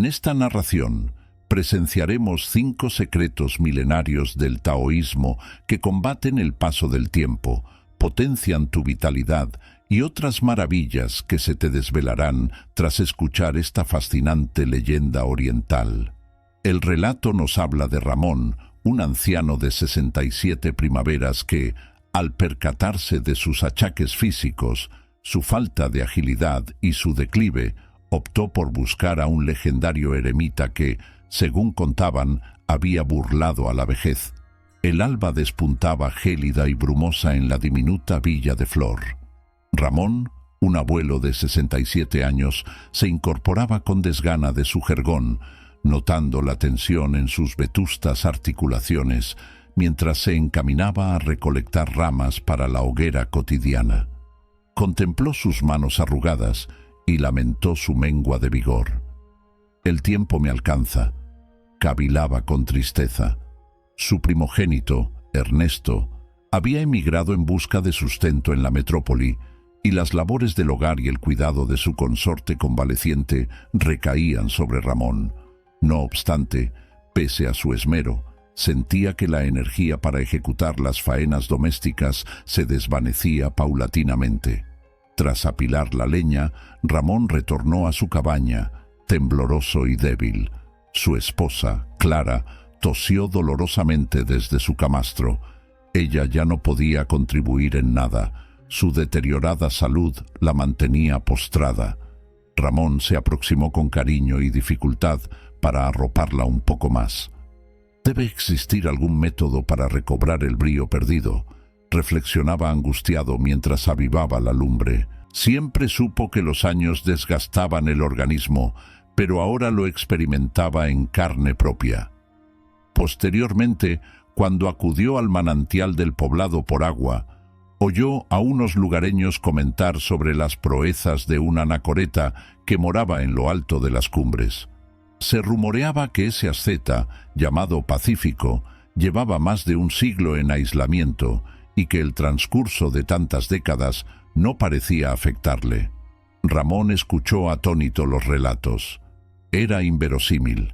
En esta narración presenciaremos 5 secretos milenarios del taoísmo que combaten el paso del tiempo, potencian tu vitalidad y otras maravillas que se te desvelarán tras escuchar esta fascinante leyenda oriental. El relato nos habla de Ramón, un anciano de 67 primaveras que, al percatarse de sus achaques físicos, su falta de agilidad y su declive, optó por buscar a un legendario eremita que, según contaban, había burlado a la vejez. El alba despuntaba gélida y brumosa en la diminuta villa de Flor. Ramón, un abuelo de 67 años, se incorporaba con desgana de su jergón, notando la tensión en sus vetustas articulaciones, mientras se encaminaba a recolectar ramas para la hoguera cotidiana. Contempló sus manos arrugadas y lamentó su mengua de vigor. «El tiempo me alcanza», cavilaba con tristeza. Su primogénito, Ernesto, había emigrado en busca de sustento en la metrópoli, y las labores del hogar y el cuidado de su consorte convaleciente recaían sobre Ramón. No obstante, pese a su esmero, sentía que la energía para ejecutar las faenas domésticas se desvanecía paulatinamente. Tras apilar la leña, Ramón retornó a su cabaña, tembloroso y débil. Su esposa, Clara, tosió dolorosamente desde su camastro. Ella ya no podía contribuir en nada. Su deteriorada salud la mantenía postrada. Ramón se aproximó con cariño y dificultad para arroparla un poco más. «Debe existir algún método para recobrar el brío perdido», reflexionaba angustiado mientras avivaba la lumbre. Siempre supo que los años desgastaban el organismo, pero ahora lo experimentaba en carne propia. Posteriormente, cuando acudió al manantial del poblado por agua, oyó a unos lugareños comentar sobre las proezas de un anacoreta que moraba en lo alto de las cumbres. Se rumoreaba que ese asceta, llamado Pacífico, llevaba más de un siglo en aislamiento y que el transcurso de tantas décadas no parecía afectarle. Ramón escuchó atónito los relatos. Era inverosímil.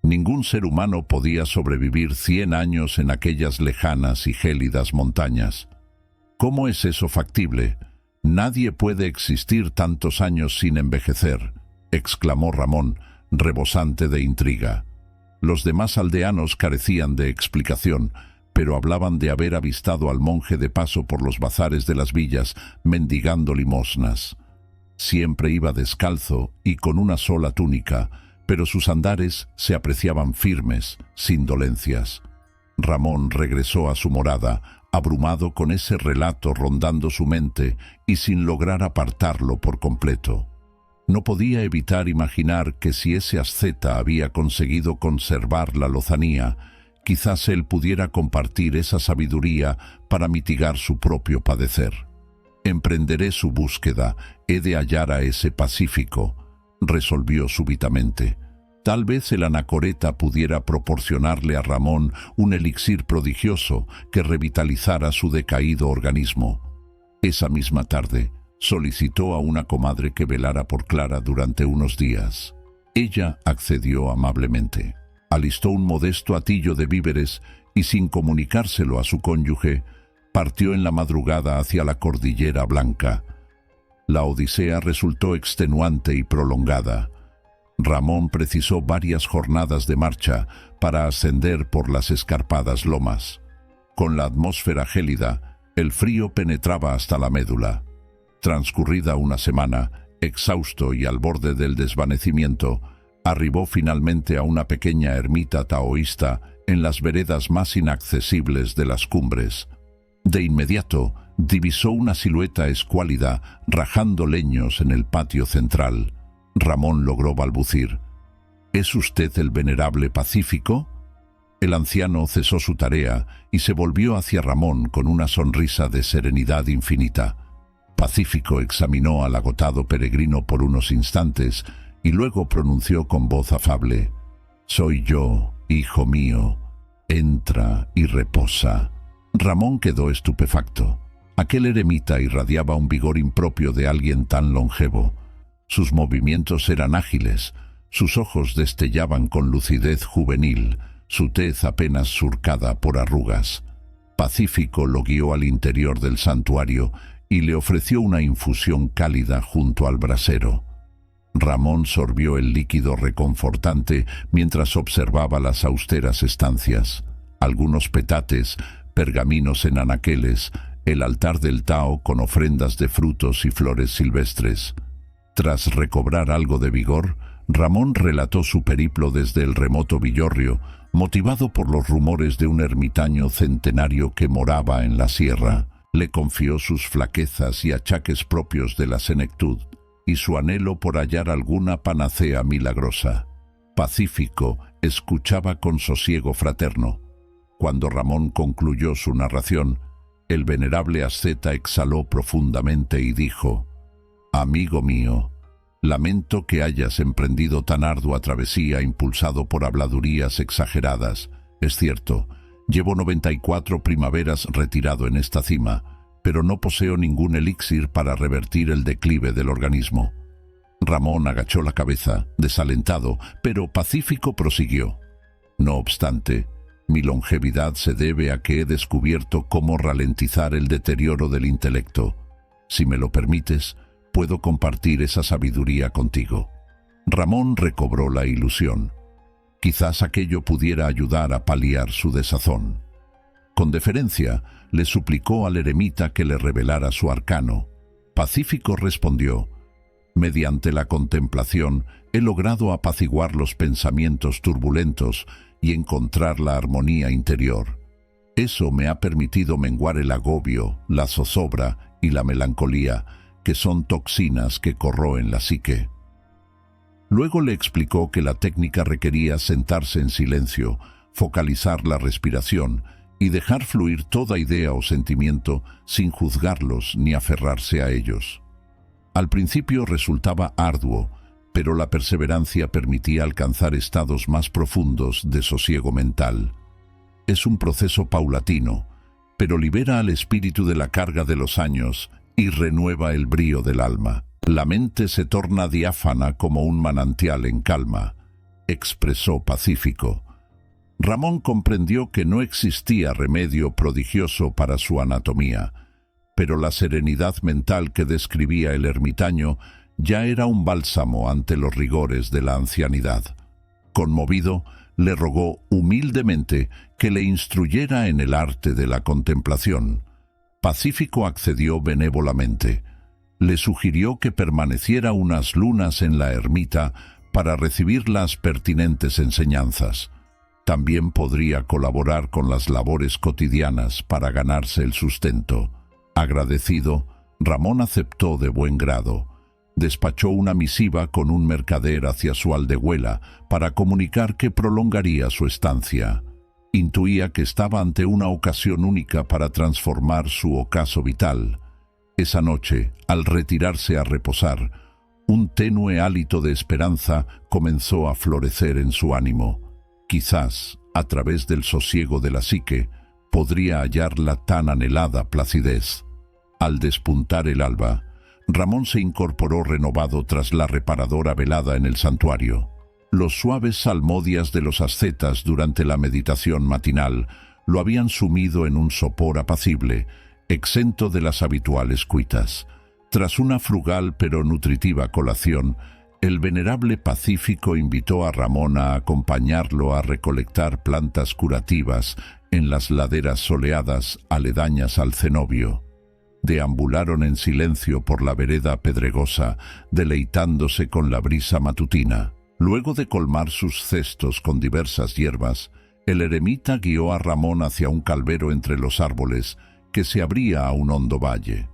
Ningún ser humano podía sobrevivir 100 años en aquellas lejanas y gélidas montañas. ¿Cómo es eso factible? Nadie puede existir tantos años sin envejecer, exclamó Ramón, rebosante de intriga. Los demás aldeanos carecían de explicación, pero hablaban de haber avistado al monje de paso por los bazares de las villas, mendigando limosnas. Siempre iba descalzo y con una sola túnica, pero sus andares se apreciaban firmes, sin dolencias. Ramón regresó a su morada, abrumado con ese relato rondando su mente y sin lograr apartarlo por completo. No podía evitar imaginar que si ese asceta había conseguido conservar la lozanía, quizás él pudiera compartir esa sabiduría para mitigar su propio padecer. «Emprenderé su búsqueda, he de hallar a ese Pacífico», resolvió súbitamente. Tal vez el anacoreta pudiera proporcionarle a Ramón un elixir prodigioso que revitalizara su decaído organismo. Esa misma tarde, solicitó a una comadre que velara por Clara durante unos días. Ella accedió amablemente. Alistó un modesto hatillo de víveres y, sin comunicárselo a su cónyuge, partió en la madrugada hacia la Cordillera Blanca. La odisea resultó extenuante y prolongada. Ramón precisó varias jornadas de marcha para ascender por las escarpadas lomas. Con la atmósfera gélida, el frío penetraba hasta la médula. Transcurrida una semana, exhausto y al borde del desvanecimiento, arribó finalmente a una pequeña ermita taoísta en las veredas más inaccesibles de las cumbres. De inmediato, divisó una silueta escuálida rajando leños en el patio central. Ramón logró balbucir: «¿Es usted el venerable Pacífico?». El anciano cesó su tarea y se volvió hacia Ramón con una sonrisa de serenidad infinita. Pacífico examinó al agotado peregrino por unos instantes y luego pronunció con voz afable: «Soy yo, hijo mío. Entra y reposa». Ramón quedó estupefacto. Aquel eremita irradiaba un vigor impropio de alguien tan longevo. Sus movimientos eran ágiles, Sus ojos destellaban con lucidez juvenil, su tez apenas surcada por arrugas. Pacífico lo guió al interior del santuario y le ofreció una infusión cálida junto al brasero. Ramón sorbió el líquido reconfortante mientras observaba las austeras estancias. Algunos petates, pergaminos en anaqueles, el altar del Tao con ofrendas de frutos y flores silvestres. Tras recobrar algo de vigor, Ramón relató su periplo desde el remoto Villorrio, motivado por los rumores de un ermitaño centenario que moraba en la sierra. Le confió sus flaquezas y achaques propios de la senectud y su anhelo por hallar alguna panacea milagrosa. Pacífico escuchaba con sosiego fraterno. Cuando Ramón concluyó su narración, el venerable asceta exhaló profundamente y dijo: «Amigo mío, lamento que hayas emprendido tan ardua travesía impulsado por habladurías exageradas. Es cierto, llevo 94 primaveras retirado en esta cima, pero no poseo ningún elixir para revertir el declive del organismo». Ramón agachó la cabeza, desalentado, pero Pacífico prosiguió: «No obstante, mi longevidad se debe a que he descubierto cómo ralentizar el deterioro del intelecto. Si me lo permites, puedo compartir esa sabiduría contigo». Ramón recobró la ilusión. Quizás aquello pudiera ayudar a paliar su desazón. Con deferencia, le suplicó al eremita que le revelara su arcano. Pacífico respondió: «Mediante la contemplación he logrado apaciguar los pensamientos turbulentos y encontrar la armonía interior. Eso me ha permitido menguar el agobio, la zozobra y la melancolía, que son toxinas que corroen la psique». Luego le explicó que la técnica requería sentarse en silencio, focalizar la respiración y dejar fluir toda idea o sentimiento sin juzgarlos ni aferrarse a ellos. Al principio resultaba arduo, pero la perseverancia permitía alcanzar estados más profundos de sosiego mental. Es un proceso paulatino, pero libera al espíritu de la carga de los años y renueva el brío del alma. La mente se torna diáfana como un manantial en calma, expresó Pacífico. Ramón comprendió que no existía remedio prodigioso para su anatomía, pero la serenidad mental que describía el ermitaño ya era un bálsamo ante los rigores de la ancianidad. Conmovido, le rogó humildemente que le instruyera en el arte de la contemplación. Pacífico accedió benévolamente. Le sugirió que permaneciera unas lunas en la ermita para recibir las pertinentes enseñanzas. También podría colaborar con las labores cotidianas para ganarse el sustento. Agradecido, Ramón aceptó de buen grado. Despachó una misiva con un mercader hacia su aldehuela para comunicar que prolongaría su estancia. Intuía que estaba ante una ocasión única para transformar su ocaso vital. Esa noche, al retirarse a reposar, un tenue hálito de esperanza comenzó a florecer en su ánimo. Quizás, a través del sosiego de la psique, podría hallar la tan anhelada placidez. Al despuntar el alba, Ramón se incorporó renovado tras la reparadora velada en el santuario. Los suaves salmodias de los ascetas durante la meditación matinal lo habían sumido en un sopor apacible, exento de las habituales cuitas. Tras una frugal pero nutritiva colación, el venerable Pacífico invitó a Ramón a acompañarlo a recolectar plantas curativas en las laderas soleadas aledañas al cenobio. Deambularon en silencio por la vereda pedregosa, deleitándose con la brisa matutina. Luego de colmar sus cestos con diversas hierbas, el eremita guió a Ramón hacia un calvero entre los árboles que se abría a un hondo valle.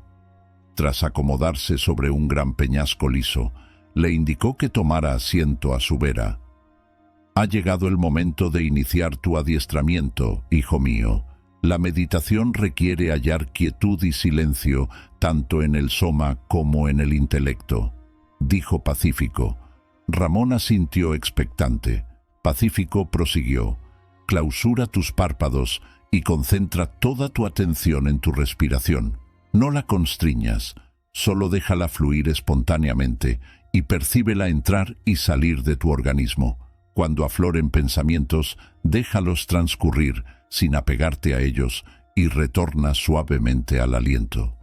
Tras acomodarse sobre un gran peñasco liso, le indicó que tomara asiento a su vera. «Ha llegado el momento de iniciar tu adiestramiento, hijo mío. La meditación requiere hallar quietud y silencio tanto en el soma como en el intelecto», dijo Pacífico. Ramón asintió expectante. Pacífico prosiguió: «Clausura tus párpados y concentra toda tu atención en tu respiración. No la constriñas, solo déjala fluir espontáneamente y percíbela entrar y salir de tu organismo. Cuando afloren pensamientos, déjalos transcurrir sin apegarte a ellos y retorna suavemente al aliento.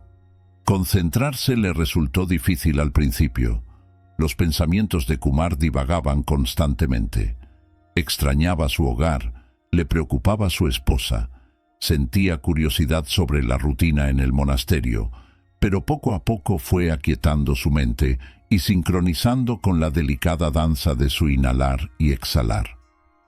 Concentrarse le resultó difícil al principio. Los pensamientos de Kumar divagaban constantemente. Extrañaba su hogar, le preocupaba su esposa, sentía curiosidad sobre la rutina en el monasterio, pero poco a poco fue aquietando su mente y sincronizando con la delicada danza de su inhalar y exhalar.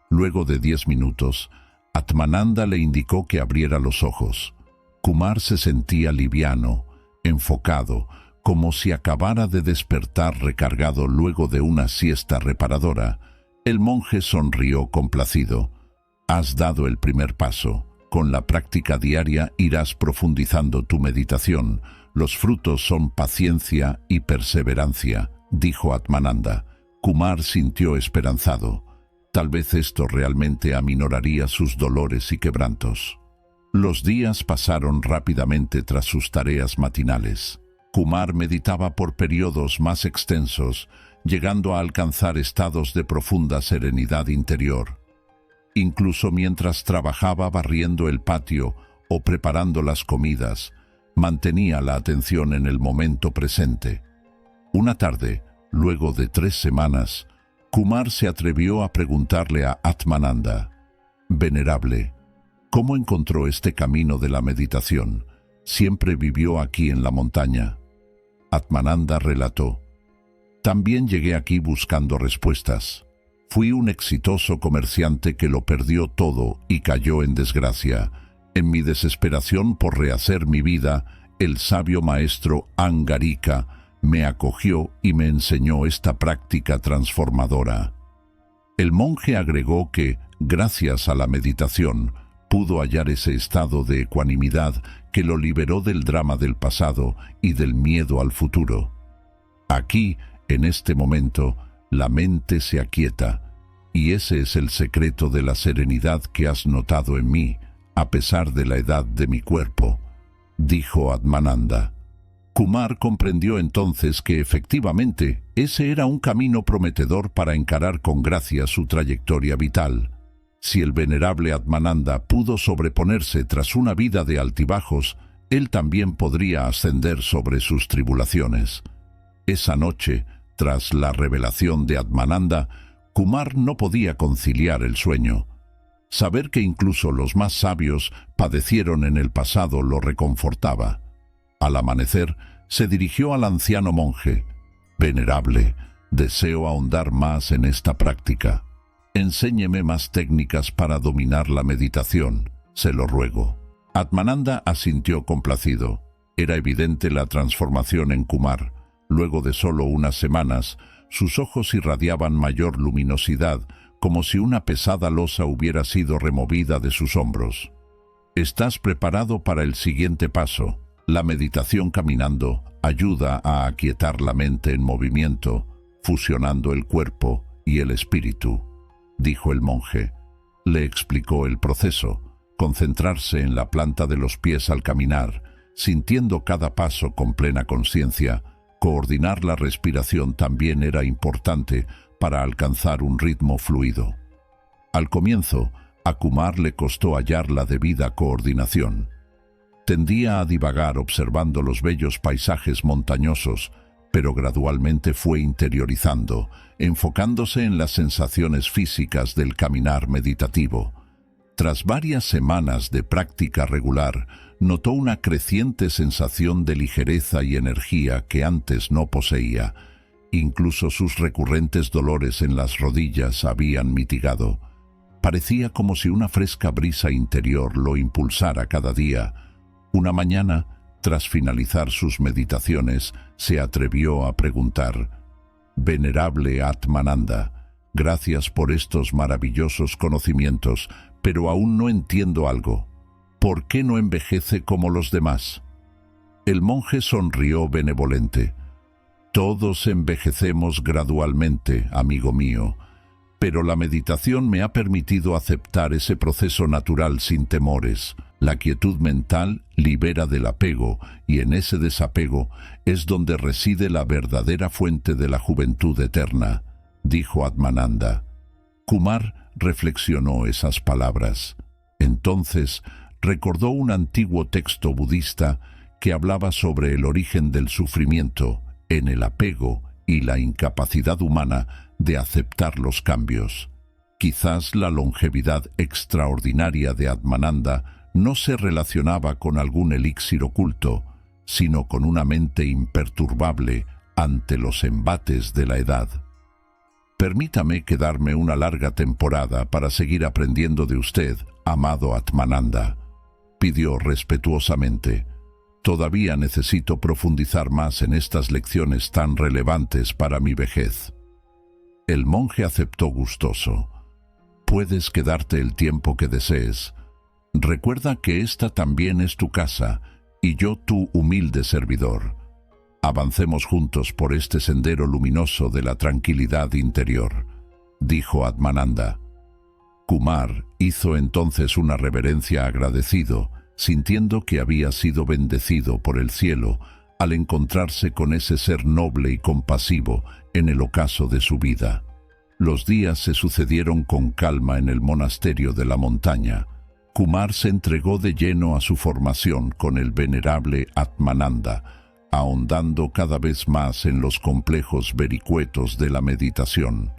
Luego de 10 minutos, Atmananda le indicó que abriera los ojos. Kumar se sentía liviano, enfocado, como si acabara de despertar recargado luego de una siesta reparadora. El monje sonrió complacido. Has dado el primer paso. Con la práctica diaria irás profundizando tu meditación. Los frutos son paciencia y perseverancia, dijo Atmananda. Kumar sintió esperanzado. Tal vez esto realmente aminoraría sus dolores y quebrantos. Los días pasaron rápidamente tras sus tareas matinales. Kumar meditaba por periodos más extensos, llegando a alcanzar estados de profunda serenidad interior. Incluso mientras trabajaba barriendo el patio o preparando las comidas, mantenía la atención en el momento presente. Una tarde, luego de 3 semanas, Kumar se atrevió a preguntarle a Atmananda: «Venerable, ¿cómo encontró este camino de la meditación? ¿Siempre vivió aquí en la montaña?» Atmananda relató: «También llegué aquí buscando respuestas. Fui un exitoso comerciante que lo perdió todo y cayó en desgracia. En mi desesperación por rehacer mi vida, el sabio maestro Angarika me acogió y me enseñó esta práctica transformadora». El monje agregó que, gracias a la meditación, pudo hallar ese estado de ecuanimidad que lo liberó del drama del pasado y del miedo al futuro. Aquí, en este momento, la mente se aquieta, y ese es el secreto de la serenidad que has notado en mí, a pesar de la edad de mi cuerpo, dijo Atmananda. Kumar comprendió entonces que efectivamente ese era un camino prometedor para encarar con gracia su trayectoria vital. Si el venerable Atmananda pudo sobreponerse tras una vida de altibajos, él también podría ascender sobre sus tribulaciones. Esa noche, tras la revelación de Atmananda, Kumar no podía conciliar el sueño. Saber que incluso los más sabios padecieron en el pasado lo reconfortaba. Al amanecer, se dirigió al anciano monje. «Venerable, deseo ahondar más en esta práctica. Enséñeme más técnicas para dominar la meditación, se lo ruego». Atmananda asintió complacido. Era evidente la transformación en Kumar. Luego de solo unas semanas, sus ojos irradiaban mayor luminosidad, como si una pesada losa hubiera sido removida de sus hombros. «Estás preparado para el siguiente paso. La meditación caminando ayuda a aquietar la mente en movimiento, fusionando el cuerpo y el espíritu», dijo el monje. Le explicó el proceso: concentrarse en la planta de los pies al caminar, sintiendo cada paso con plena conciencia. Coordinar la respiración también era importante para alcanzar un ritmo fluido. Al comienzo, a Kumar le costó hallar la debida coordinación. Tendía a divagar observando los bellos paisajes montañosos, pero gradualmente fue interiorizando, enfocándose en las sensaciones físicas del caminar meditativo. Tras varias semanas de práctica regular, notó una creciente sensación de ligereza y energía que antes no poseía. Incluso sus recurrentes dolores en las rodillas habían mitigado. Parecía como si una fresca brisa interior lo impulsara cada día. Una mañana, tras finalizar sus meditaciones, se atrevió a preguntar: «Venerable Atmananda, gracias por estos maravillosos conocimientos, pero aún no entiendo algo. ¿Por qué no envejece como los demás?». El monje sonrió benevolente. «Todos envejecemos gradualmente, amigo mío, pero la meditación me ha permitido aceptar ese proceso natural sin temores. La quietud mental libera del apego, y en ese desapego es donde reside la verdadera fuente de la juventud eterna, dijo Atmananda. Kumar reflexionó esas palabras. Entonces recordó un antiguo texto budista que hablaba sobre el origen del sufrimiento en el apego y la incapacidad humana de aceptar los cambios. Quizás la longevidad extraordinaria de Atmananda no se relacionaba con algún elixir oculto, sino con una mente imperturbable ante los embates de la edad. Permítame quedarme una larga temporada para seguir aprendiendo de usted, amado Atmananda, pidió respetuosamente. Todavía necesito profundizar más en estas lecciones tan relevantes para mi vejez. El monje aceptó gustoso. Puedes quedarte el tiempo que desees. Recuerda que esta también es tu casa, y yo tu humilde servidor. Avancemos juntos por este sendero luminoso de la tranquilidad interior, dijo Atmananda. Kumar hizo entonces una reverencia agradecido, sintiendo que había sido bendecido por el cielo al encontrarse con ese ser noble y compasivo en el ocaso de su vida. Los días se sucedieron con calma en el monasterio de la montaña. Kumar se entregó de lleno a su formación con el venerable Atmananda, ahondando cada vez más en los complejos vericuetos de la meditación.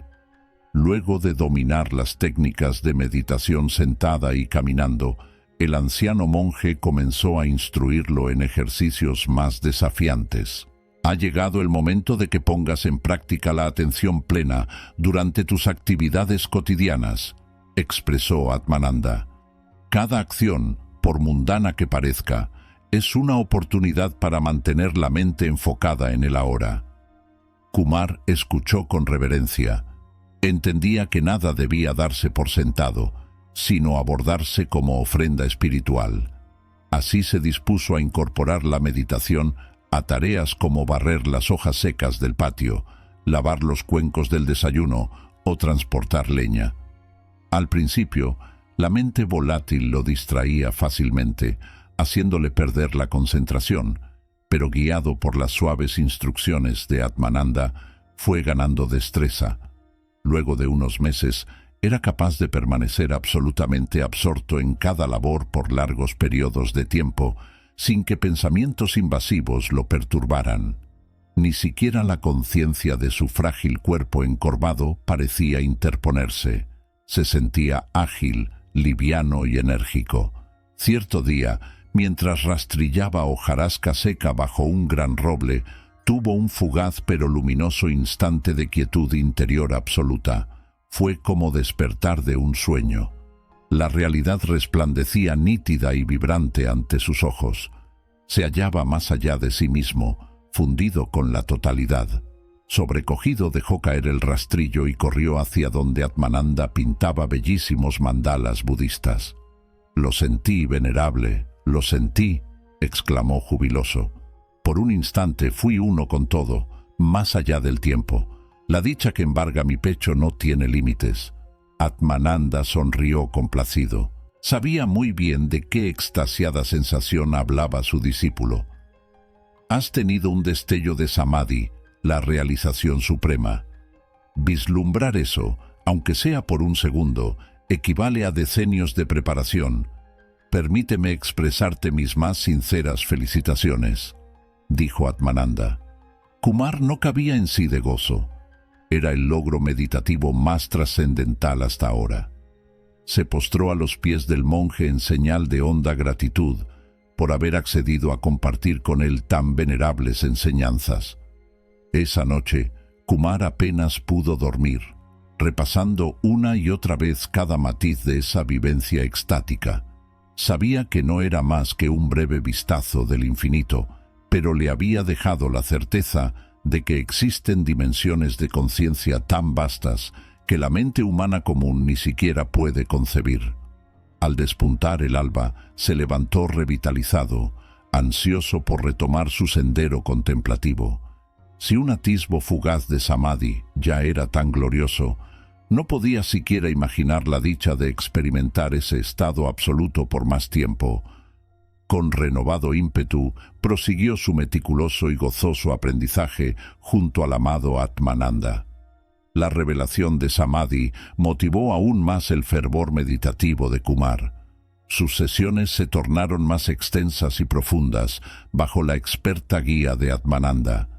Luego de dominar las técnicas de meditación sentada y caminando, el anciano monje comenzó a instruirlo en ejercicios más desafiantes. Ha llegado el momento de que pongas en práctica la atención plena durante tus actividades cotidianas, expresó Atmananda. Cada acción, por mundana que parezca, es una oportunidad para mantener la mente enfocada en el ahora. Kumar escuchó con reverencia. Entendía que nada debía darse por sentado, sino abordarse como ofrenda espiritual. Así se dispuso a incorporar la meditación a tareas como barrer las hojas secas del patio, lavar los cuencos del desayuno o transportar leña. Al principio, la mente volátil lo distraía fácilmente, haciéndole perder la concentración, pero guiado por las suaves instrucciones de Atmananda, fue ganando destreza. Luego de unos meses, era capaz de permanecer absolutamente absorto en cada labor por largos periodos de tiempo, sin que pensamientos invasivos lo perturbaran. Ni siquiera la conciencia de su frágil cuerpo encorvado parecía interponerse. Se sentía ágil, liviano y enérgico. Cierto día, mientras rastrillaba hojarasca seca bajo un gran roble, tuvo un fugaz pero luminoso instante de quietud interior absoluta. Fue como despertar de un sueño. La realidad resplandecía nítida y vibrante ante sus ojos. Se hallaba más allá de sí mismo, fundido con la totalidad. Sobrecogido dejó caer el rastrillo y corrió hacia donde Atmananda pintaba bellísimos mandalas budistas. «Lo sentí, venerable, lo sentí», exclamó jubiloso. «Por un instante fui uno con todo, más allá del tiempo. La dicha que embarga mi pecho no tiene límites». Atmananda sonrió complacido. Sabía muy bien de qué extasiada sensación hablaba su discípulo. «Has tenido un destello de samadhi, la realización suprema. Vislumbrar eso, aunque sea por un segundo, equivale a decenios de preparación. Permíteme expresarte mis más sinceras felicitaciones», dijo Atmananda. Kumar no cabía en sí de gozo. Era el logro meditativo más trascendental hasta ahora. Se postró a los pies del monje en señal de honda gratitud por haber accedido a compartir con él tan venerables enseñanzas. Esa noche, Kumar apenas pudo dormir, repasando una y otra vez cada matiz de esa vivencia extática. Sabía que no era más que un breve vistazo del infinito, pero le había dejado la certeza de que existen dimensiones de conciencia tan vastas que la mente humana común ni siquiera puede concebir. Al despuntar el alba, se levantó revitalizado, ansioso por retomar su sendero contemplativo. Si un atisbo fugaz de samadhi ya era tan glorioso, No podía siquiera imaginar la dicha de experimentar ese estado absoluto por más tiempo. Con renovado ímpetu, prosiguió su meticuloso y gozoso aprendizaje junto al amado Atmananda. La revelación de Samadhi motivó aún más el fervor meditativo de Kumar. Sus sesiones se tornaron más extensas y profundas bajo la experta guía de Atmananda.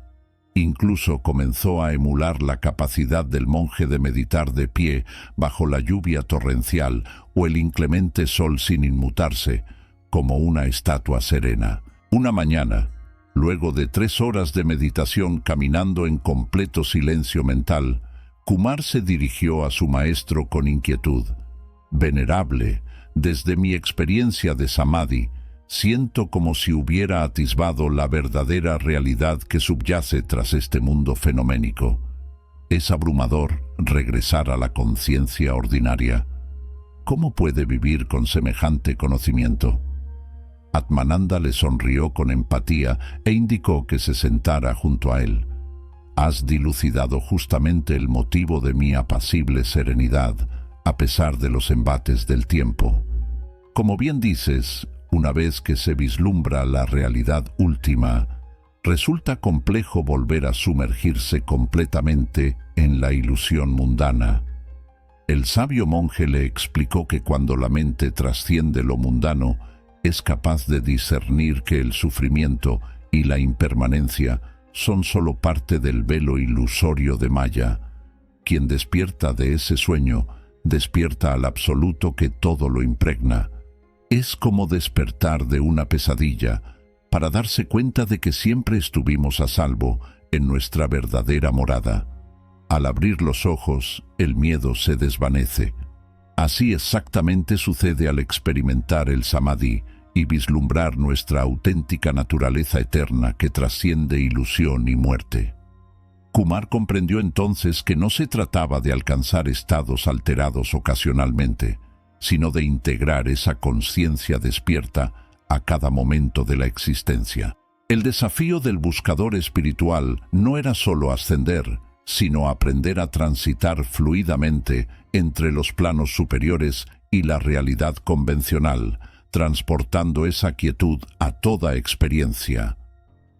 Incluso comenzó a emular la capacidad del monje de meditar de pie bajo la lluvia torrencial o el inclemente sol sin inmutarse, como una estatua serena. Una mañana, luego de 3 horas de meditación caminando en completo silencio mental, Kumar se dirigió a su maestro con inquietud. «Venerable, desde mi experiencia de Samadhi, siento como si hubiera atisbado la verdadera realidad que subyace tras este mundo fenoménico. Es abrumador regresar a la conciencia ordinaria. ¿Cómo puede vivir con semejante conocimiento?» Atmananda le sonrió con empatía e indicó que se sentara junto a él. «Has dilucidado justamente el motivo de mi apacible serenidad, a pesar de los embates del tiempo. Como bien dices, una vez que se vislumbra la realidad última, resulta complejo volver a sumergirse completamente en la ilusión mundana». El sabio monje le explicó que cuando la mente trasciende lo mundano, es capaz de discernir que el sufrimiento y la impermanencia son solo parte del velo ilusorio de Maya. Quien despierta de ese sueño, despierta al absoluto que todo lo impregna. Es como despertar de una pesadilla para darse cuenta de que siempre estuvimos a salvo en nuestra verdadera morada. Al abrir los ojos, el miedo se desvanece. Así exactamente sucede al experimentar el Samadhi y vislumbrar nuestra auténtica naturaleza eterna que trasciende ilusión y muerte. Kumar comprendió entonces que no se trataba de alcanzar estados alterados ocasionalmente, sino de integrar esa conciencia despierta a cada momento de la existencia. El desafío del buscador espiritual no era solo ascender, sino aprender a transitar fluidamente entre los planos superiores y la realidad convencional, transportando esa quietud a toda experiencia.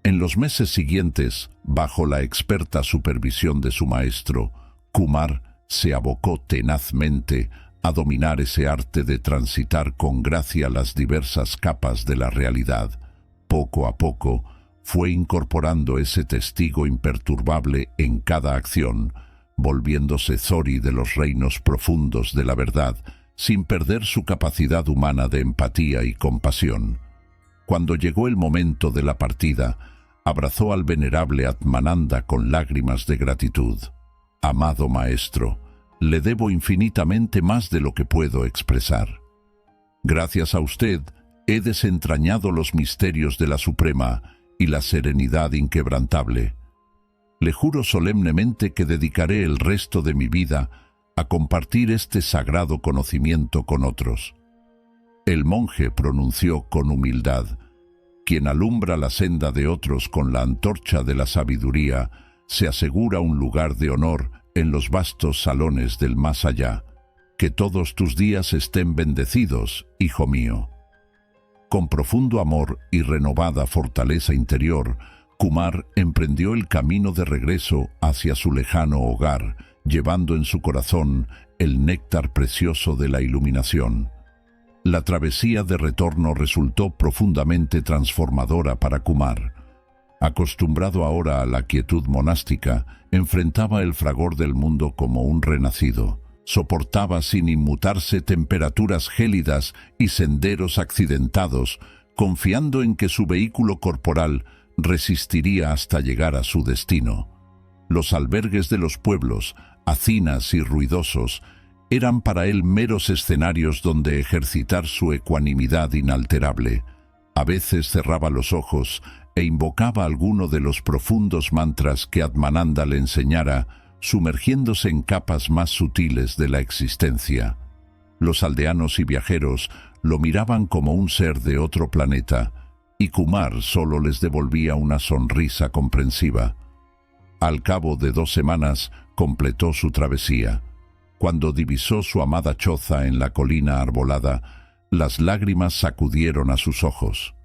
En los meses siguientes, bajo la experta supervisión de su maestro, Kumar se abocó tenazmente a dominar ese arte de transitar con gracia las diversas capas de la realidad. Poco a poco, fue incorporando ese testigo imperturbable en cada acción, volviéndose Zori de los reinos profundos de la verdad, sin perder su capacidad humana de empatía y compasión. Cuando llegó el momento de la partida, abrazó al venerable Atmananda con lágrimas de gratitud. «Amado maestro, le debo infinitamente más de lo que puedo expresar. Gracias a usted, he desentrañado los misterios de la Suprema y la serenidad inquebrantable. Le juro solemnemente que dedicaré el resto de mi vida a compartir este sagrado conocimiento con otros». El monje pronunció con humildad: «Quien alumbra la senda de otros con la antorcha de la sabiduría, se asegura un lugar de honor en los vastos salones del más allá. Que todos tus días estén bendecidos, hijo mío». Con profundo amor y renovada fortaleza interior, Kumar emprendió el camino de regreso hacia su lejano hogar, llevando en su corazón el néctar precioso de la iluminación. La travesía de retorno resultó profundamente transformadora para Kumar. Acostumbrado ahora a la quietud monástica, enfrentaba el fragor del mundo como un renacido. Soportaba sin inmutarse temperaturas gélidas y senderos accidentados, confiando en que su vehículo corporal resistiría hasta llegar a su destino. Los albergues de los pueblos, hacinas y ruidosos, eran para él meros escenarios donde ejercitar su ecuanimidad inalterable. A veces cerraba los ojos e invocaba alguno de los profundos mantras que Atmananda le enseñara, sumergiéndose en capas más sutiles de la existencia. Los aldeanos y viajeros lo miraban como un ser de otro planeta, y Kumar solo les devolvía una sonrisa comprensiva. Al cabo de 2 semanas completó su travesía. Cuando divisó su amada choza en la colina arbolada, las lágrimas sacudieron a sus ojos.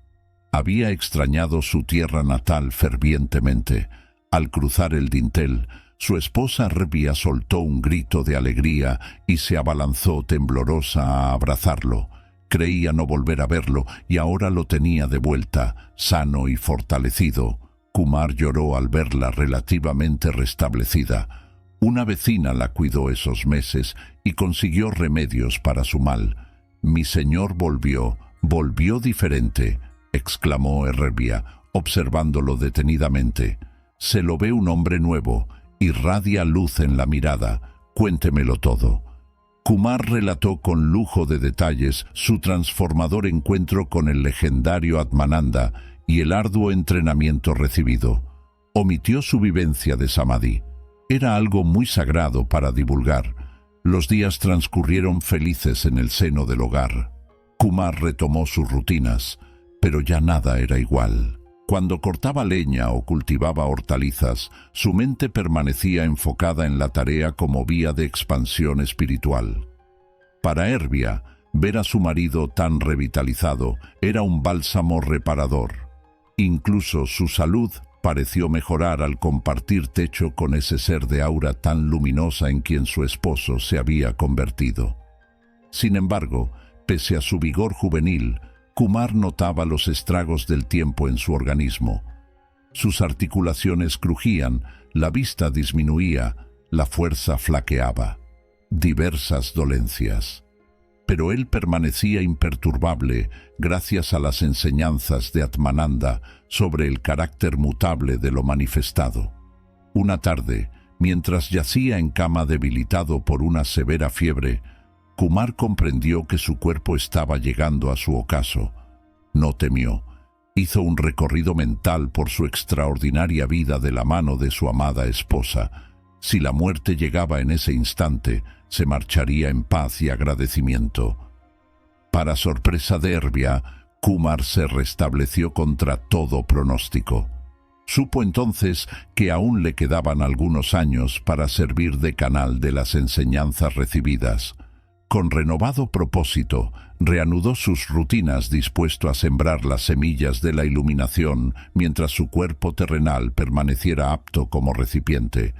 Había extrañado su tierra natal fervientemente. Al cruzar el dintel, su esposa Herbia soltó un grito de alegría y se abalanzó temblorosa a abrazarlo. Creía no volver a verlo y ahora lo tenía de vuelta, sano y fortalecido. Kumar lloró al verla relativamente restablecida. Una vecina la cuidó esos meses y consiguió remedios para su mal. «Mi señor volvió diferente», exclamó Herbia, observándolo detenidamente. «Se lo ve un hombre nuevo, irradia luz en la mirada. Cuéntemelo todo». Kumar relató con lujo de detalles su transformador encuentro con el legendario Atmananda y el arduo entrenamiento recibido. Omitió su vivencia de Samadhi. Era algo muy sagrado para divulgar. Los días transcurrieron felices en el seno del hogar. Kumar retomó sus rutinas, pero ya nada era igual. Cuando cortaba leña o cultivaba hortalizas, su mente permanecía enfocada en la tarea como vía de expansión espiritual. Para Herbia, ver a su marido tan revitalizado era un bálsamo reparador. Incluso su salud pareció mejorar al compartir techo con ese ser de aura tan luminosa en quien su esposo se había convertido. Sin embargo, pese a su vigor juvenil, Kumar notaba los estragos del tiempo en su organismo. Sus articulaciones crujían, la vista disminuía, la fuerza flaqueaba. Diversas dolencias. Pero él permanecía imperturbable gracias a las enseñanzas de Atmananda sobre el carácter mutable de lo manifestado. Una tarde, mientras yacía en cama debilitado por una severa fiebre, Kumar comprendió que su cuerpo estaba llegando a su ocaso. No temió. Hizo un recorrido mental por su extraordinaria vida de la mano de su amada esposa. Si la muerte llegaba en ese instante, se marcharía en paz y agradecimiento. Para sorpresa de Herbia, Kumar se restableció contra todo pronóstico. Supo entonces que aún le quedaban algunos años para servir de canal de las enseñanzas recibidas. Con renovado propósito, reanudó sus rutinas dispuesto a sembrar las semillas de la iluminación mientras su cuerpo terrenal permaneciera apto como recipiente.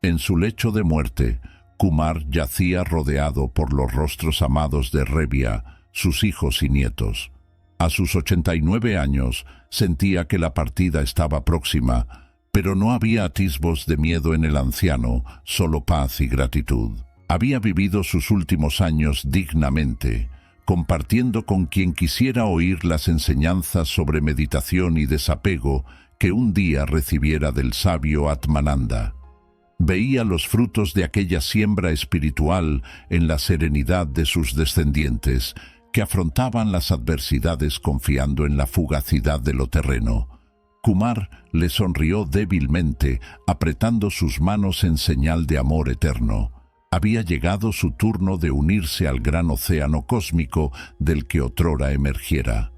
En su lecho de muerte, Kumar yacía rodeado por los rostros amados de Herbia, sus hijos y nietos. A sus 89 años sentía que la partida estaba próxima, pero no había atisbos de miedo en el anciano, solo paz y gratitud. Había vivido sus últimos años dignamente, compartiendo con quien quisiera oír las enseñanzas sobre meditación y desapego que un día recibiera del sabio Atmananda. Veía los frutos de aquella siembra espiritual en la serenidad de sus descendientes, que afrontaban las adversidades confiando en la fugacidad de lo terreno. Kumar le sonrió débilmente, apretando sus manos en señal de amor eterno. Había llegado su turno de unirse al gran océano cósmico del que otrora emergiera.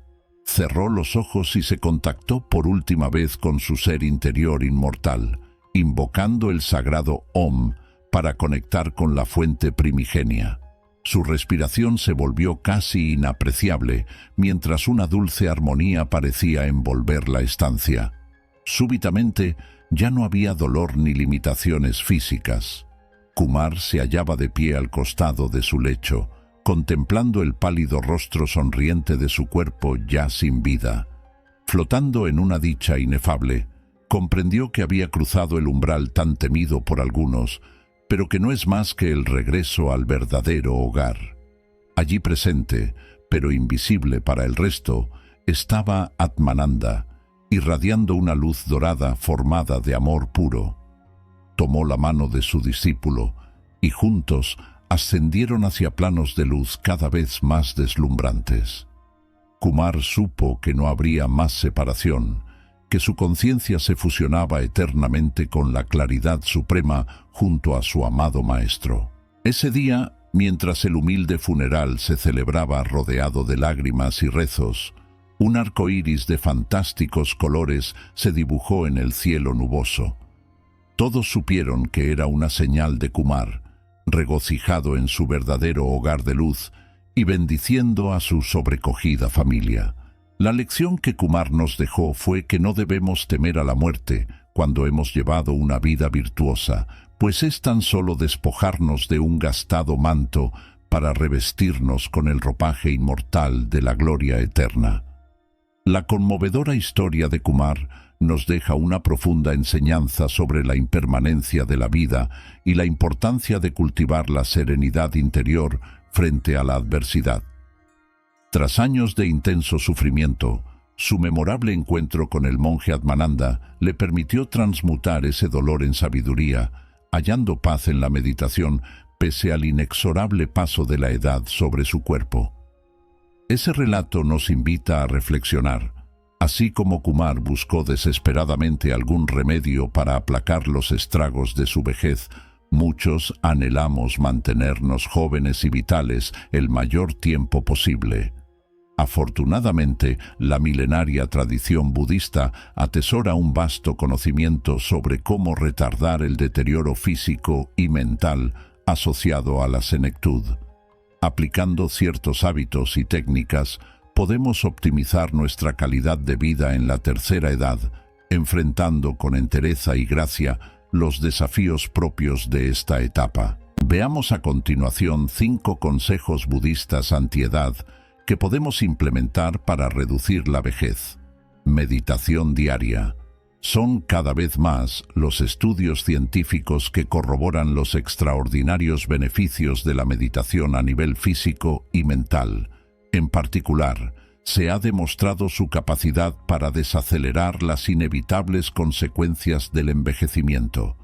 Cerró los ojos y se contactó por última vez con su ser interior inmortal, invocando el sagrado Om para conectar con la fuente primigenia. Su respiración se volvió casi inapreciable, mientras una dulce armonía parecía envolver la estancia. Súbitamente, ya no había dolor ni limitaciones físicas. Kumar se hallaba de pie al costado de su lecho, contemplando el pálido rostro sonriente de su cuerpo ya sin vida. Flotando en una dicha inefable, comprendió que había cruzado el umbral tan temido por algunos, pero que no es más que el regreso al verdadero hogar. Allí presente, pero invisible para el resto, estaba Atmananda, irradiando una luz dorada formada de amor puro. Tomó la mano de su discípulo y juntos ascendieron hacia planos de luz cada vez más deslumbrantes. Kumar supo que no habría más separación, que su conciencia se fusionaba eternamente con la claridad suprema junto a su amado maestro. Ese día, mientras el humilde funeral se celebraba rodeado de lágrimas y rezos, un arco iris de fantásticos colores se dibujó en el cielo nuboso. Todos supieron que era una señal de Kumar, regocijado en su verdadero hogar de luz y bendiciendo a su sobrecogida familia. La lección que Kumar nos dejó fue que no debemos temer a la muerte cuando hemos llevado una vida virtuosa, pues es tan solo despojarnos de un gastado manto para revestirnos con el ropaje inmortal de la gloria eterna. La conmovedora historia de Kumar nos deja una profunda enseñanza sobre la impermanencia de la vida y la importancia de cultivar la serenidad interior frente a la adversidad. Tras años de intenso sufrimiento, su memorable encuentro con el monje Atmananda le permitió transmutar ese dolor en sabiduría, hallando paz en la meditación pese al inexorable paso de la edad sobre su cuerpo. Ese relato nos invita a reflexionar. Así como Kumar buscó desesperadamente algún remedio para aplacar los estragos de su vejez, muchos anhelamos mantenernos jóvenes y vitales el mayor tiempo posible. Afortunadamente, la milenaria tradición budista atesora un vasto conocimiento sobre cómo retardar el deterioro físico y mental asociado a la senectud. Aplicando ciertos hábitos y técnicas, podemos optimizar nuestra calidad de vida en la tercera edad, enfrentando con entereza y gracia los desafíos propios de esta etapa. Veamos a continuación 5 consejos budistas antiedad que podemos implementar para reducir la vejez. Meditación diaria. Son cada vez más los estudios científicos que corroboran los extraordinarios beneficios de la meditación a nivel físico y mental. En particular, se ha demostrado su capacidad para desacelerar las inevitables consecuencias del envejecimiento.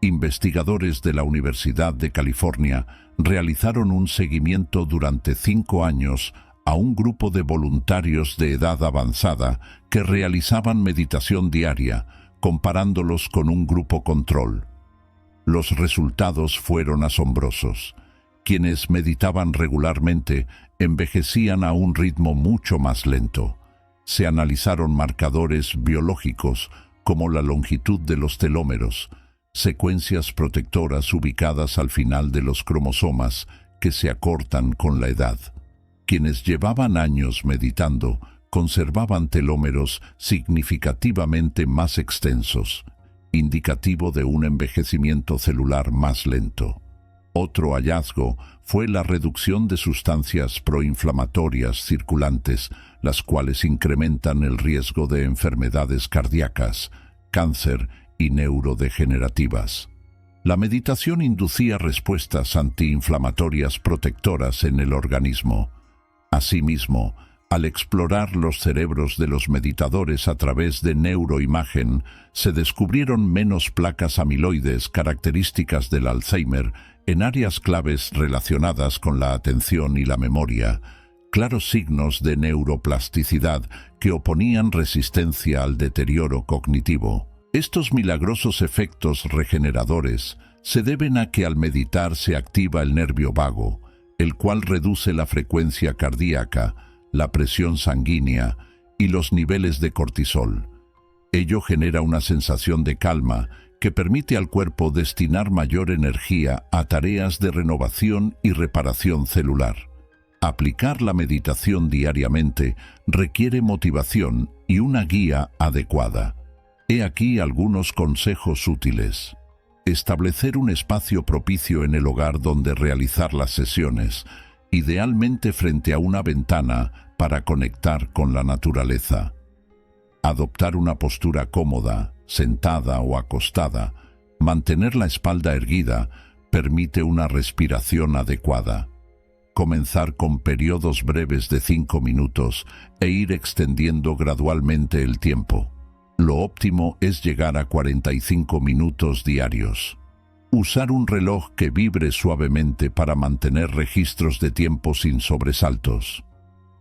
Investigadores de la Universidad de California realizaron un seguimiento durante 5 años a un grupo de voluntarios de edad avanzada que realizaban meditación diaria, comparándolos con un grupo control. Los resultados fueron asombrosos. Quienes meditaban regularmente envejecían a un ritmo mucho más lento. Se analizaron marcadores biológicos como la longitud de los telómeros, secuencias protectoras ubicadas al final de los cromosomas que se acortan con la edad. Quienes llevaban años meditando conservaban telómeros significativamente más extensos, indicativo de un envejecimiento celular más lento. Otro hallazgo fue la reducción de sustancias proinflamatorias circulantes, las cuales incrementan el riesgo de enfermedades cardíacas, cáncer y neurodegenerativas. La meditación inducía respuestas antiinflamatorias protectoras en el organismo. Asimismo, al explorar los cerebros de los meditadores a través de neuroimagen, se descubrieron menos placas amiloides características del Alzheimer en áreas claves relacionadas con la atención y la memoria, claros signos de neuroplasticidad que oponían resistencia al deterioro cognitivo. Estos milagrosos efectos regeneradores se deben a que al meditar se activa el nervio vago, el cual reduce la frecuencia cardíaca, la presión sanguínea y los niveles de cortisol. Ello genera una sensación de calma que permite al cuerpo destinar mayor energía a tareas de renovación y reparación celular. Aplicar la meditación diariamente requiere motivación y una guía adecuada. He aquí algunos consejos útiles. Establecer un espacio propicio en el hogar donde realizar las sesiones, idealmente frente a una ventana para conectar con la naturaleza. Adoptar una postura cómoda, sentada o acostada. Mantener la espalda erguida permite una respiración adecuada. Comenzar con periodos breves de 5 minutos e ir extendiendo gradualmente el tiempo. Lo óptimo es llegar a 45 minutos diarios. Usar un reloj que vibre suavemente para mantener registros de tiempo sin sobresaltos.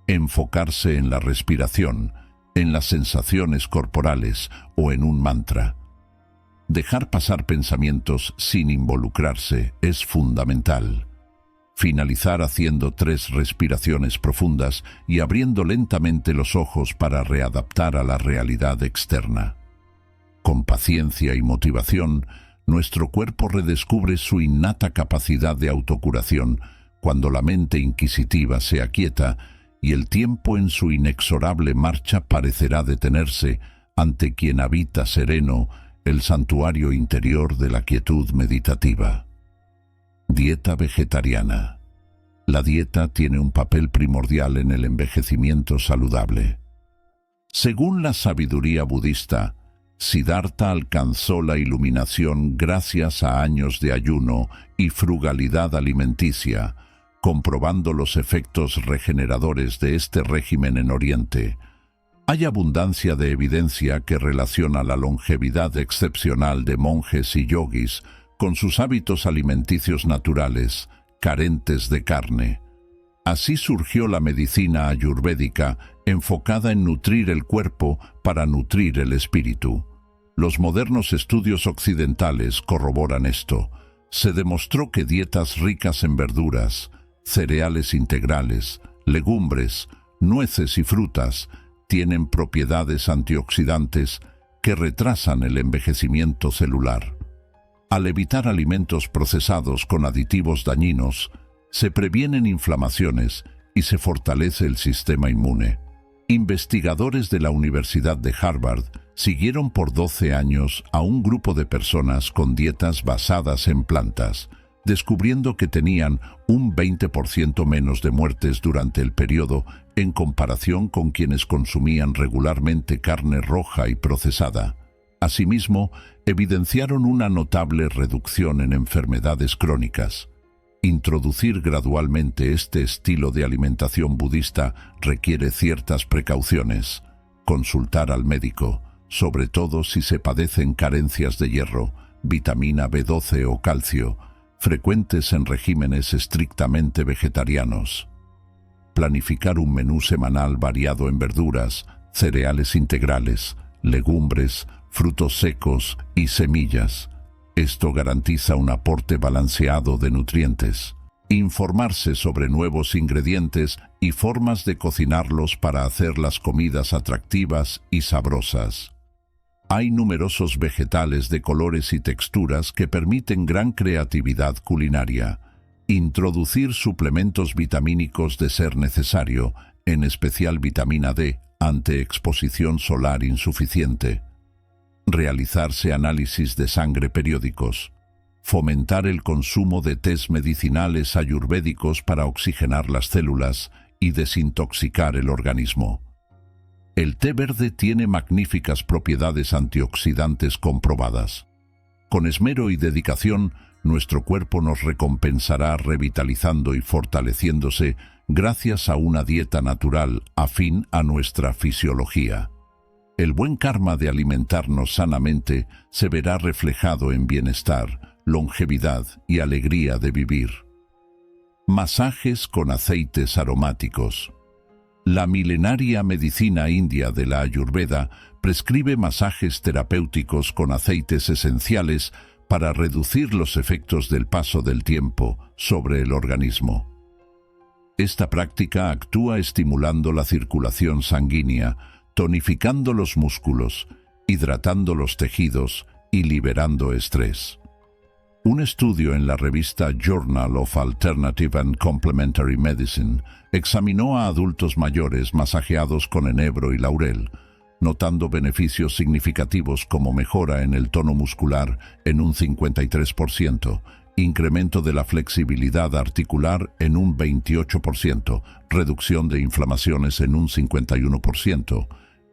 Enfocarse en la respiración, en las sensaciones corporales o en un mantra. Dejar pasar pensamientos sin involucrarse es fundamental. Finalizar haciendo 3 respiraciones profundas y abriendo lentamente los ojos para readaptar a la realidad externa. Con paciencia y motivación, Nuestro cuerpo redescubre su innata capacidad de autocuración cuando la mente inquisitiva se aquieta y el tiempo en su inexorable marcha parecerá detenerse ante quien habita sereno el santuario interior de la quietud meditativa. Dieta vegetariana. La dieta tiene un papel primordial en el envejecimiento saludable. Según la sabiduría budista, Siddhartha alcanzó la iluminación gracias a años de ayuno y frugalidad alimenticia, comprobando los efectos regeneradores de este régimen en Oriente. Hay abundancia de evidencia que relaciona la longevidad excepcional de monjes y yogis con sus hábitos alimenticios naturales, carentes de carne. Así surgió la medicina ayurvédica, enfocada en nutrir el cuerpo para nutrir el espíritu. Los modernos estudios occidentales corroboran esto. Se demostró que dietas ricas en verduras, cereales integrales, legumbres, nueces y frutas tienen propiedades antioxidantes que retrasan el envejecimiento celular. Al evitar alimentos procesados con aditivos dañinos, se previenen inflamaciones y se fortalece el sistema inmune. Investigadores de la Universidad de Harvard siguieron por 12 años a un grupo de personas con dietas basadas en plantas, descubriendo que tenían un 20% menos de muertes durante el periodo en comparación con quienes consumían regularmente carne roja y procesada. Asimismo, evidenciaron una notable reducción en enfermedades crónicas. Introducir gradualmente este estilo de alimentación budista requiere ciertas precauciones. Consultar al médico, sobre todo si se padecen carencias de hierro, vitamina B12 o calcio, frecuentes en regímenes estrictamente vegetarianos. Planificar un menú semanal variado en verduras, cereales integrales, legumbres, frutos secos y semillas. Esto garantiza un aporte balanceado de nutrientes. Informarse sobre nuevos ingredientes y formas de cocinarlos para hacer las comidas atractivas y sabrosas. Hay numerosos vegetales de colores y texturas que permiten gran creatividad culinaria. Introducir suplementos vitamínicos de ser necesario, en especial vitamina D, ante exposición solar insuficiente. Realizarse análisis de sangre periódicos. Fomentar el consumo de tés medicinales ayurvédicos para oxigenar las células y desintoxicar el organismo. El té verde tiene magníficas propiedades antioxidantes comprobadas. Con esmero y dedicación, nuestro cuerpo nos recompensará revitalizando y fortaleciéndose gracias a una dieta natural afín a nuestra fisiología. El buen karma de alimentarnos sanamente se verá reflejado en bienestar, longevidad y alegría de vivir. Masajes con aceites aromáticos. La milenaria medicina india de la Ayurveda prescribe masajes terapéuticos con aceites esenciales para reducir los efectos del paso del tiempo sobre el organismo. Esta práctica actúa estimulando la circulación sanguínea, tonificando los músculos, hidratando los tejidos y liberando estrés. Un estudio en la revista Journal of Alternative and Complementary Medicine examinó a adultos mayores masajeados con enebro y laurel, notando beneficios significativos como mejora en el tono muscular en un 53%, incremento de la flexibilidad articular en un 28%, reducción de inflamaciones en un 51%,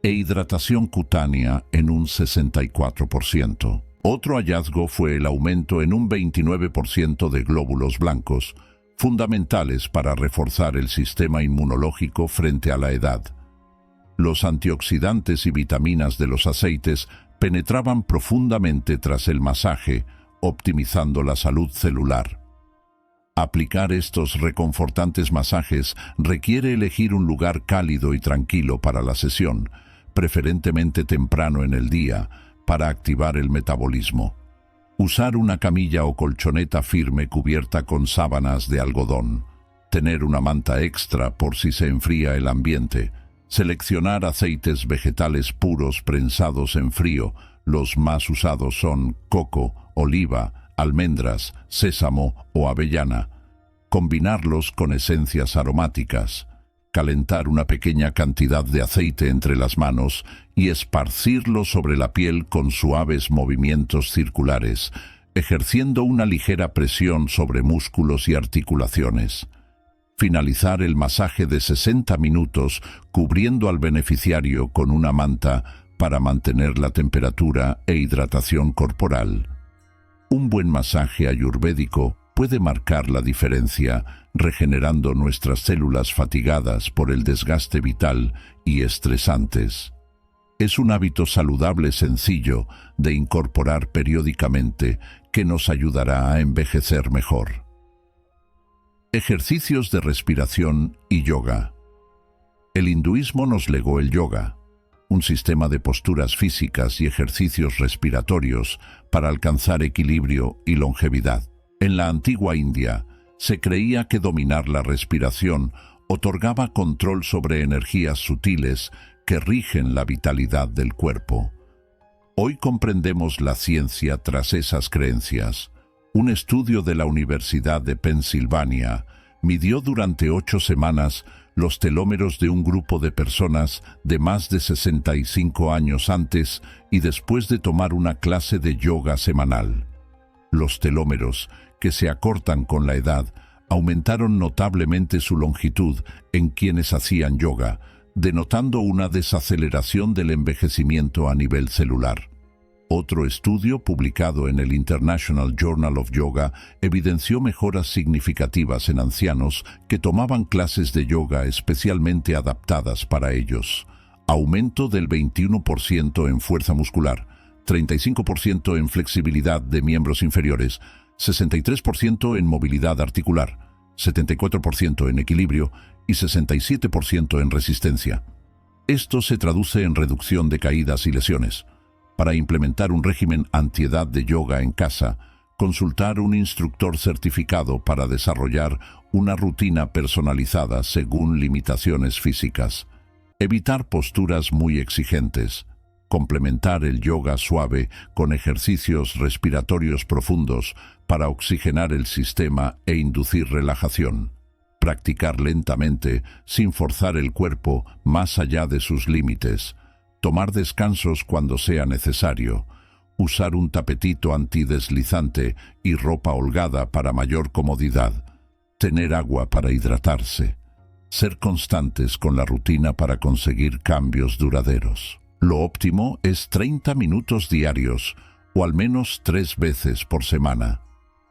e hidratación cutánea en un 64%. Otro hallazgo fue el aumento en un 29% de glóbulos blancos, fundamentales para reforzar el sistema inmunológico frente a la edad. Los antioxidantes y vitaminas de los aceites penetraban profundamente tras el masaje, optimizando la salud celular. Aplicar estos reconfortantes masajes requiere elegir un lugar cálido y tranquilo para la sesión, preferentemente temprano en el día, para activar el metabolismo. Usar una camilla o colchoneta firme cubierta con sábanas de algodón. Tener una manta extra por si se enfría el ambiente. Seleccionar aceites vegetales puros prensados en frío. Los más usados son coco, oliva, almendras, sésamo o avellana. Combinarlos con esencias aromáticas. Calentar una pequeña cantidad de aceite entre las manos y esparcirlo sobre la piel con suaves movimientos circulares, ejerciendo una ligera presión sobre músculos y articulaciones. Finalizar el masaje de 60 minutos cubriendo al beneficiario con una manta para mantener la temperatura e hidratación corporal. Un buen masaje ayurvédico puede marcar la diferencia, regenerando nuestras células fatigadas por el desgaste vital y estresantes. Es un hábito saludable sencillo de incorporar periódicamente que nos ayudará a envejecer mejor. Ejercicios de respiración y yoga. El hinduismo nos legó el yoga, un sistema de posturas físicas y ejercicios respiratorios para alcanzar equilibrio y longevidad. En la antigua India, se creía que dominar la respiración otorgaba control sobre energías sutiles que rigen la vitalidad del cuerpo. Hoy comprendemos la ciencia tras esas creencias. Un estudio de la Universidad de Pensilvania midió durante 8 semanas los telómeros de un grupo de personas de más de 65 años antes y después de tomar una clase de yoga semanal. Los telómeros, que se acortan con la edad, aumentaron notablemente su longitud en quienes hacían yoga, denotando una desaceleración del envejecimiento a nivel celular. Otro estudio publicado en el International Journal of Yoga evidenció mejoras significativas en ancianos que tomaban clases de yoga especialmente adaptadas para ellos. Aumento del 21% en fuerza muscular, 35% en flexibilidad de miembros inferiores, 63% en movilidad articular, 74% en equilibrio y 67% en resistencia. Esto se traduce en reducción de caídas y lesiones. Para implementar un régimen antiedad de yoga en casa, consultar un instructor certificado para desarrollar una rutina personalizada según limitaciones físicas. Evitar posturas muy exigentes. Complementar el yoga suave con ejercicios respiratorios profundos para oxigenar el sistema e inducir relajación. Practicar lentamente, sin forzar el cuerpo más allá de sus límites. Tomar descansos cuando sea necesario. Usar un tapetito antideslizante y ropa holgada para mayor comodidad. Tener agua para hidratarse. Ser constantes con la rutina para conseguir cambios duraderos. Lo óptimo es 30 minutos diarios, o al menos 3 veces por semana.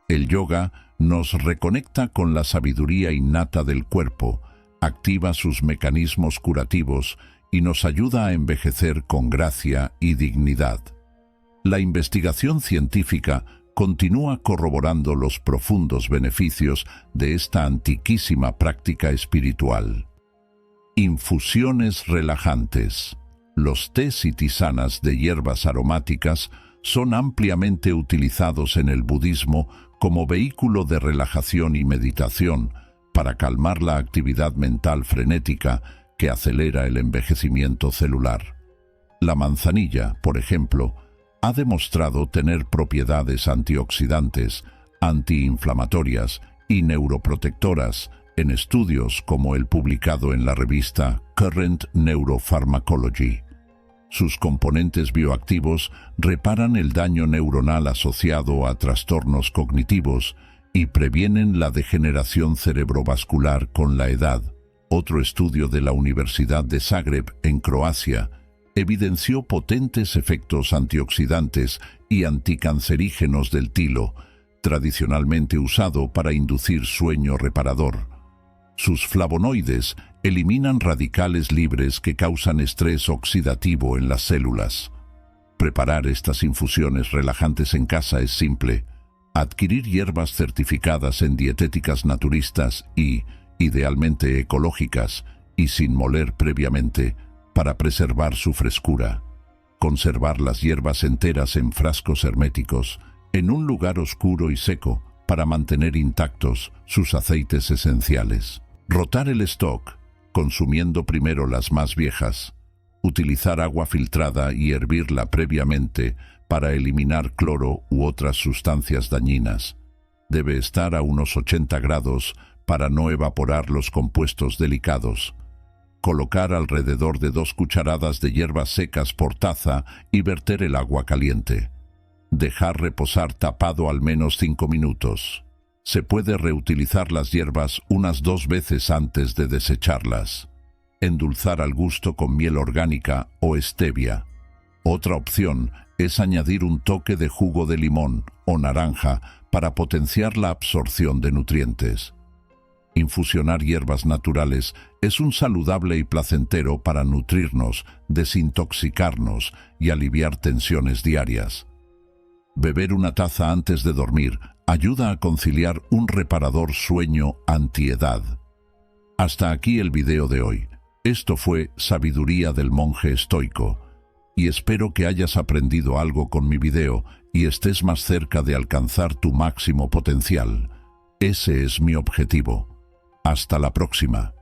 El yoga nos reconecta con la sabiduría innata del cuerpo, activa sus mecanismos curativos y nos ayuda a envejecer con gracia y dignidad. La investigación científica continúa corroborando los profundos beneficios de esta antiquísima práctica espiritual. Infusiones relajantes. Los tés y tisanas de hierbas aromáticas son ampliamente utilizados en el budismo como vehículo de relajación y meditación para calmar la actividad mental frenética que acelera el envejecimiento celular. La manzanilla, por ejemplo, ha demostrado tener propiedades antioxidantes, antiinflamatorias y neuroprotectoras en estudios como el publicado en la revista Current Neuropharmacology. Sus componentes bioactivos reparan el daño neuronal asociado a trastornos cognitivos y previenen la degeneración cerebrovascular con la edad. Otro estudio de la Universidad de Zagreb, en Croacia, evidenció potentes efectos antioxidantes y anticancerígenos del tilo, tradicionalmente usado para inducir sueño reparador. Sus flavonoides eliminan radicales libres que causan estrés oxidativo en las células. Preparar estas infusiones relajantes en casa es simple. Adquirir hierbas certificadas en dietéticas naturistas y, idealmente ecológicas, y sin moler previamente, para preservar su frescura. Conservar las hierbas enteras en frascos herméticos, en un lugar oscuro y seco, para mantener intactos sus aceites esenciales. Rotar el stock. consumiendo primero las más viejas. Utilizar agua filtrada y hervirla previamente para eliminar cloro u otras sustancias dañinas. Debe estar a unos 80 grados para no evaporar los compuestos delicados. Colocar alrededor de 2 cucharadas de hierbas secas por taza y verter el agua caliente. Dejar reposar tapado al menos 5 minutos. Se puede reutilizar las hierbas unas 2 veces antes de desecharlas. Endulzar al gusto con miel orgánica o stevia. Otra opción es añadir un toque de jugo de limón o naranja para potenciar la absorción de nutrientes. Infusionar hierbas naturales es un saludable y placentero para nutrirnos, desintoxicarnos y aliviar tensiones diarias. Beber una taza antes de dormir ayuda a conciliar un reparador sueño antiedad. Hasta aquí el video de hoy. Esto fue Sabiduría del Monje Estoico, y espero que hayas aprendido algo con mi video y estés más cerca de alcanzar tu máximo potencial. Ese es mi objetivo. Hasta la próxima.